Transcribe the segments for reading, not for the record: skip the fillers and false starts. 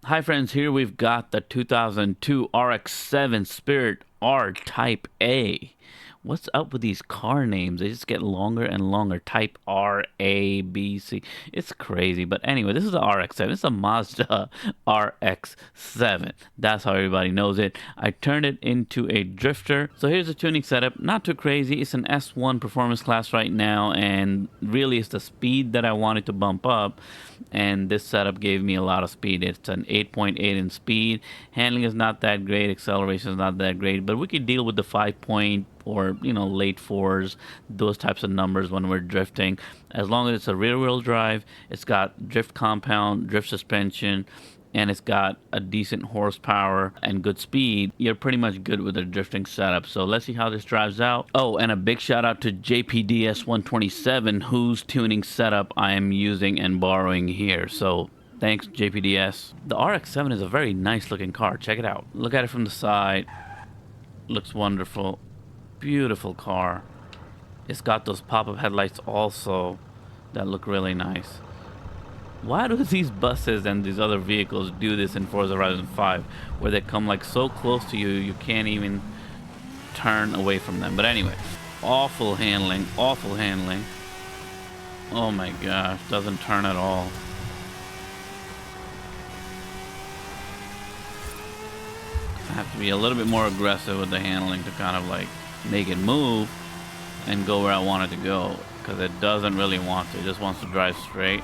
Hi friends, here we've got the 2002 RX-7 Spirit R Type A. What's up with these car names? They just get longer and longer. Type R, A, B, C. It's crazy. But anyway, this is the RX-7. It's a Mazda RX-7. That's how everybody knows it. I turned it into a drifter. So here's the tuning setup. Not too crazy. It's an S1 performance class right now. And really, it's the speed that I wanted to bump up. And this setup gave me a lot of speed. It's an 8.8 in speed. Handling is not that great. Acceleration is not that great. But we could deal with the 5 point or late fours, those types of numbers when we're drifting. As long as it's a rear wheel drive, it's got drift compound, drift suspension, and it's got a decent horsepower and good speed, you're pretty much good with a drifting setup. So let's see how this drives out. Oh, and a big shout out to JPDS 127, whose tuning setup I am using and borrowing here. So thanks, JPDS. The RX-7 is a very nice looking car. Check it out. Look at it from the side. Looks wonderful. Beautiful car. It's got those pop-up headlights also that look really nice. Why do these buses and these other vehicles do this in Forza Horizon 5, where they come like so close to you, you can't even turn away from them? But anyway, awful handling, awful handling. Oh my gosh, doesn't turn at all. I have to be a little bit more aggressive with the handling to kind of like make it move and go where I want it to go, because it doesn't really want to. It just wants to drive straight.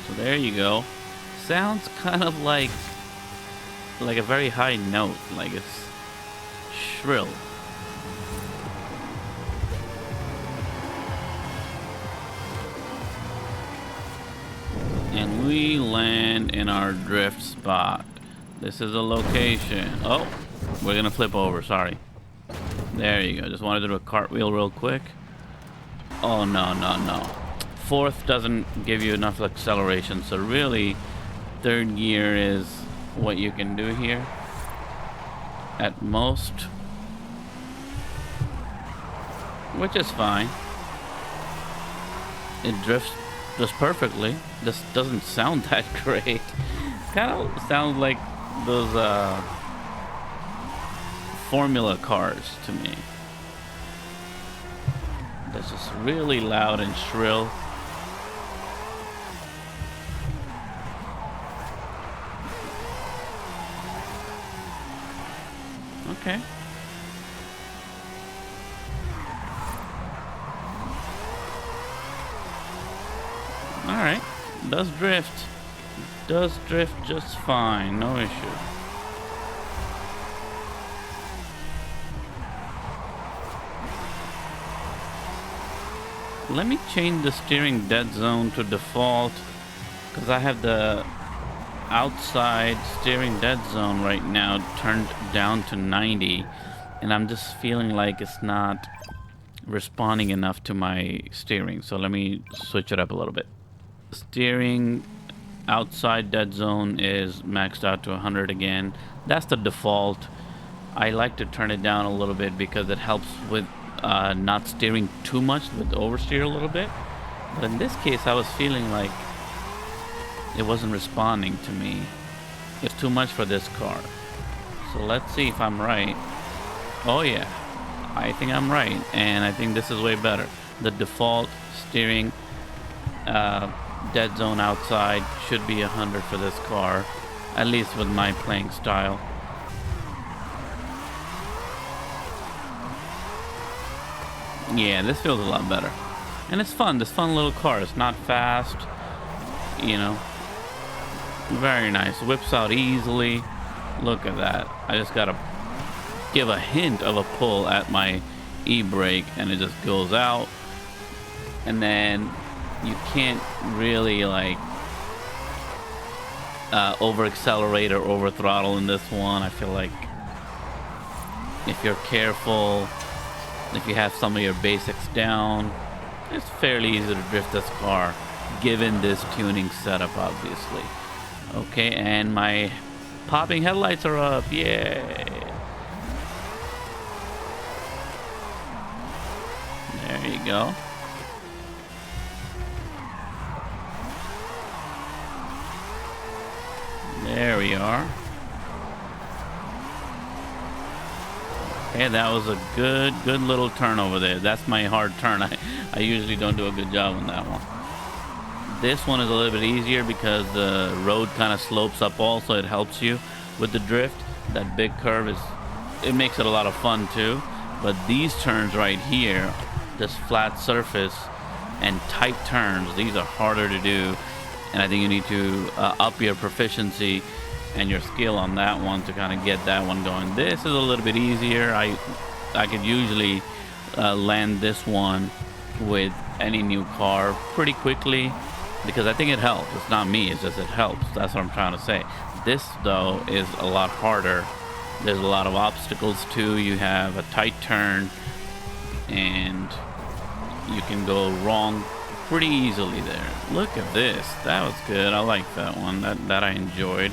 So there you go. Sounds kind of like a very high note, like it's shrill. And we land in our drift spot. This is a location. Oh, we're gonna flip over, sorry. There you go, just wanted to do a cartwheel real quick. Oh no, no, no. Fourth doesn't give you enough acceleration, so really third gear is what you can do here at most, which is fine. It drifts just perfectly. This doesn't sound that great. Kind of sounds like those formula cars to me. That's just really loud and shrill. Okay. Alright. Does drift. Does drift just fine. No issue. Let me change the steering dead zone to default, because I have the outside steering dead zone right now turned down to 90, and I'm just feeling like it's not responding enough to my steering. So let me switch it up a little bit. Steering outside dead zone is maxed out to 100 again. That's the default. I like to turn it down a little bit because it helps with not steering too much, with oversteer a little bit. But in this case, I was feeling like it wasn't responding to me. It's too much for this car. So let's see if I'm right. Oh yeah, I think I'm right, and I think this is way better. The default steering dead zone outside should be 100 for this car, at least with my playing style. Yeah, this feels a lot better. And it's fun, this fun little car. It's not fast, very nice. Whips out easily. Look at that. I just gotta give a hint of a pull at my e-brake and it just goes out. And then you can't really like over accelerate or over throttle in this one. I feel like if you're careful, if you have some of your basics down, It's fairly easy to drift this car, given this tuning setup, obviously. Okay, and my popping headlights are up. Yay! There you go. There we are. Okay, that was a good little turn over there. That's my hard turn. I usually don't do a good job on that one. This one is a little bit easier because the road kind of slopes up also. It helps you with the drift. That big curve it makes it a lot of fun too. But these turns right here, this flat surface and tight turns, these are harder to do. And I think you need to up your proficiency and your skill on that one to kind of get that one going. This is a little bit easier. I could usually land this one with any new car pretty quickly because I think it helps. It's not me, it's just it helps. That's what I'm trying to say. This though is a lot harder. There's a lot of obstacles too. You have a tight turn and you can go wrong pretty easily there. Look at this. That was good. I like that one. That I enjoyed.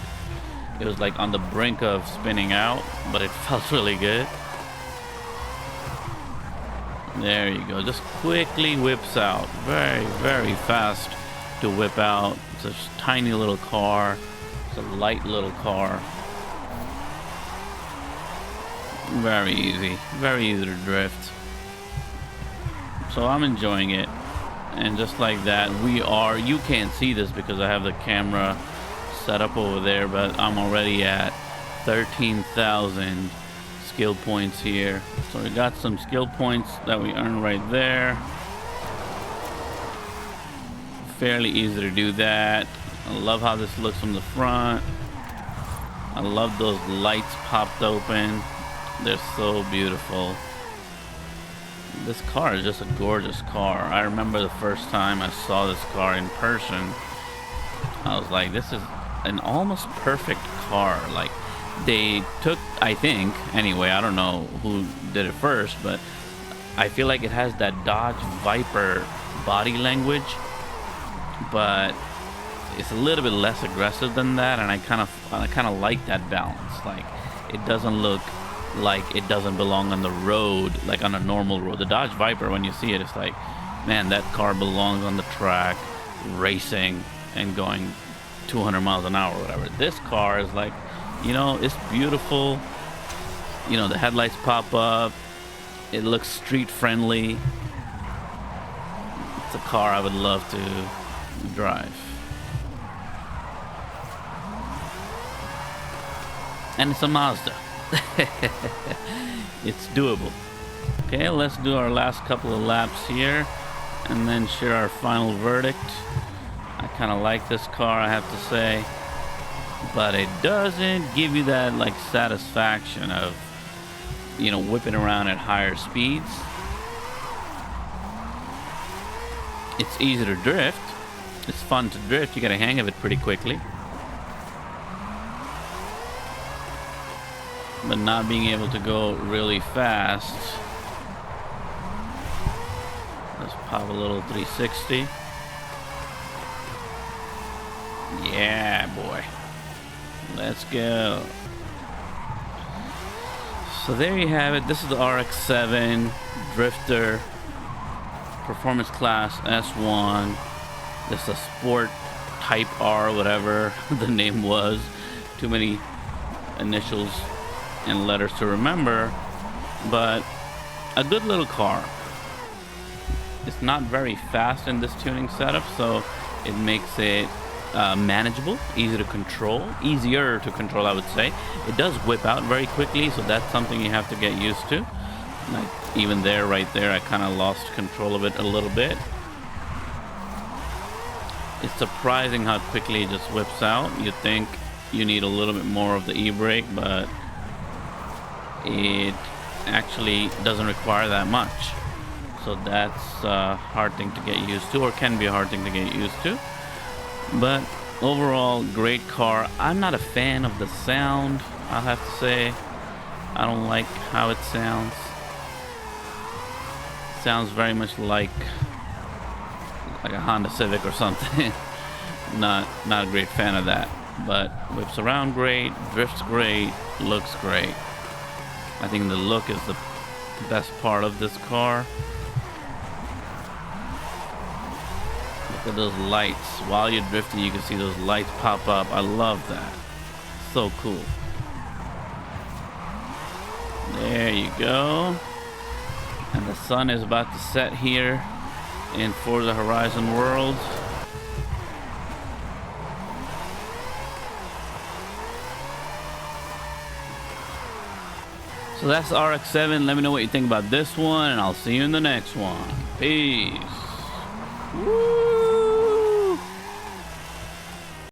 It was like on the brink of spinning out, but it felt really good. There you go. Just quickly whips out. Very fast to whip out. It's a tiny little car. It's a light little car. Very easy. Very easy to drift. So I'm enjoying it. And just like that, you can't see this because I have the camera set up over there, but I'm already at 13,000 skill points here. So we got some skill points that we earn right there. Fairly easy to do that. I love how this looks from the front. I love those lights popped open. They're so beautiful. This car is just a gorgeous car. I remember the first time I saw this car in person, I was like, this is an almost perfect car. Like, they took, I think, anyway, I don't know who did it first, but I feel like it has that Dodge Viper body language, but it's a little bit less aggressive than that, and I kind of like that balance. Like, it doesn't look like it doesn't belong on the road, like on a normal road. The Dodge Viper, when you see it, it's like, man, that car belongs on the track, racing and going 200 miles an hour or whatever. This car is like, you know, it's beautiful. You know, the headlights pop up. It looks street friendly. It's a car I would love to drive. And it's a Mazda. It's doable. Okay, let's do our last couple of laps here and then share our final verdict. I kind of like this car, I have to say, but it doesn't give you that like satisfaction of, you know, whipping around at higher speeds. It's easy to drift. It's fun to drift. You get a hang of it pretty quickly. But not being able to go really fast. Let's pop a little 360. Yeah, boy. Let's go. So there you have it. This is the RX-7 Drifter Performance Class S1. This is a Sport Type R, whatever the name was. Too many initials and letters to remember, but a good little car. It's not very fast in this tuning setup, so it makes it manageable, easier to control, I would say. It does whip out very quickly, so that's something you have to get used to. Like even there, right there, I kind of lost control of it a little bit. It's surprising how quickly it just whips out. You'd think you need a little bit more of the e-brake, but it actually doesn't require that much. So that's a hard thing to get used to, or can be a hard thing to get used to. But overall, great car. I'm not a fan of the sound, I'll have to say. I don't like how it sounds. Sounds very much like like a Honda Civic or something. not a great fan of that, but whips around great, drifts great, looks great. I think the look is the best part of this car. Look at those lights. While you're drifting, you can see those lights pop up. I love that. So cool. There you go. And the sun is about to set here in Forza Horizon World. So that's the RX-7. Let me know what you think about this one, and I'll see you in the next one. Peace. Woo!